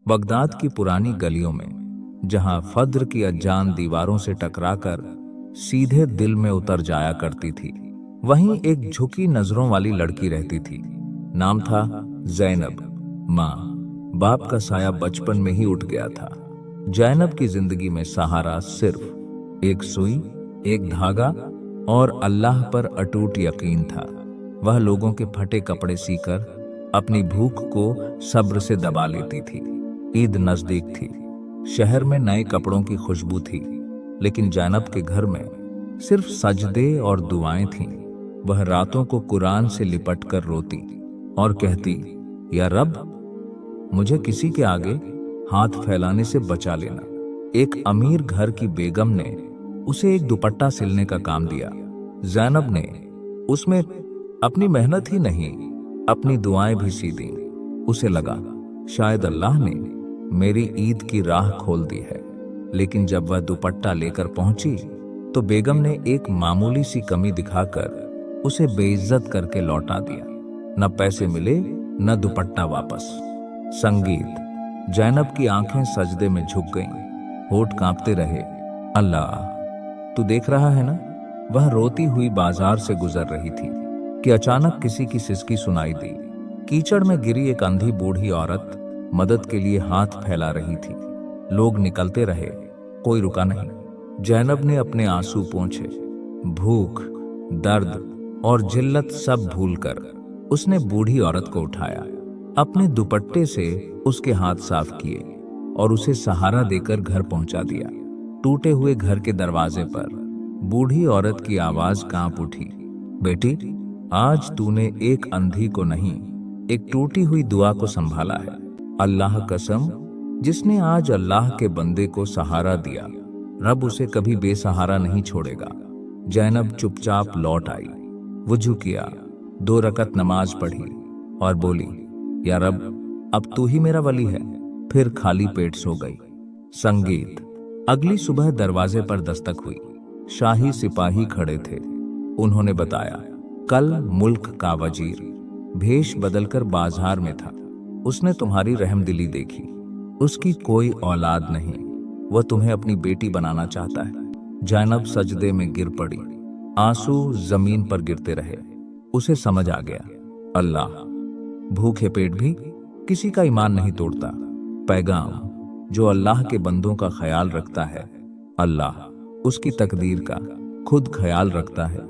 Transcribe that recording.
Baghdad की पुरानी गलियों में, जहां फज्र की अजान दीवारों से टकराकर सीधे दिल में उतर जाया करती थी, वहीं एक झुकी नजरों वाली लड़की रहती थी। नाम था जैनब। माँ बाप का साया बचपन में ही उठ गया था। जैनब की जिंदगी में सहारा सिर्फ एक सुई, एक धागा और अल्लाह पर अटूट यकीन था। वह लोगों के फटे कपड़े सीकर अपनी भूख को सब्र से दबा लेती थी। ईद नजदीक थी, शहर में नए कपड़ों की खुशबू थी, लेकिन जैनब के घर में सिर्फ सजदे और दुआएं थीं। वह रातों को कुरान से लिपट कर रोती और कहती, या रब, मुझे किसी के आगे हाथ फैलाने से बचा लेना। एक अमीर घर की बेगम ने उसे एक दुपट्टा सिलने का काम दिया। जैनब ने उसमें अपनी मेहनत ही नहीं, अपनी दुआएं भी सी दी। उसे लगा शायद अल्लाह ने मेरी ईद की राह खोल दी है। लेकिन जब वह दुपट्टा लेकर पहुंची तो बेगम ने एक मामूली सी कमी दिखाकर उसे बेइज्जत करके लौटा दिया। न पैसे मिले न दुपट्टा वापस। संगीत। जैनब की आंखें सजदे में झुक गईं, होठ कांपते रहे। अल्लाह, तू देख रहा है ना? वह रोती हुई बाजार से गुजर रही थी कि अचानक किसी की सिसकी सुनाई दी। कीचड़ में गिरी एक अंधी बूढ़ी औरत मदद के लिए हाथ फैला रही थी। लोग निकलते रहे, कोई रुका नहीं। जैनब ने अपने आंसू पोंछे। भूख, दर्द और जिल्लत सब भूलकर उसने बूढ़ी औरत को उठाया, अपने दुपट्टे से उसके हाथ साफ किए और उसे सहारा देकर घर पहुंचा दिया। टूटे हुए घर के दरवाजे पर बूढ़ी औरत की आवाज कांप उठी, बेटी, आज तूने एक अंधी को नहीं, एक टूटी हुई दुआ को संभाला है। अल्लाह कसम, जिसने आज अल्लाह के बंदे को सहारा दिया, रब उसे कभी बेसहारा नहीं छोड़ेगा। जैनब चुपचाप लौट आई। वुजू किया, 2 रकत नमाज पढ़ी और बोली, या रब, अब तू ही मेरा वली है। फिर खाली पेट सो गई। संगीत। अगली सुबह दरवाजे पर दस्तक हुई। शाही सिपाही खड़े थे। उन्होंने बताया, कल मुल्क का वजीर भेष बदलकर बाजार में था। उसने तुम्हारी रहमदिली देखी। उसकी कोई औलाद नहीं, वह तुम्हें अपनी बेटी बनाना चाहता है। जैनब सजदे में गिर पड़ी, आंसू जमीन पर गिरते रहे। उसे समझ आ गया, अल्लाह भूखे पेट भी किसी का ईमान नहीं तोड़ता। पैगाम, जो अल्लाह के बंदों का ख्याल रखता है, अल्लाह उसकी तकदीर का खुद ख्याल रखता है।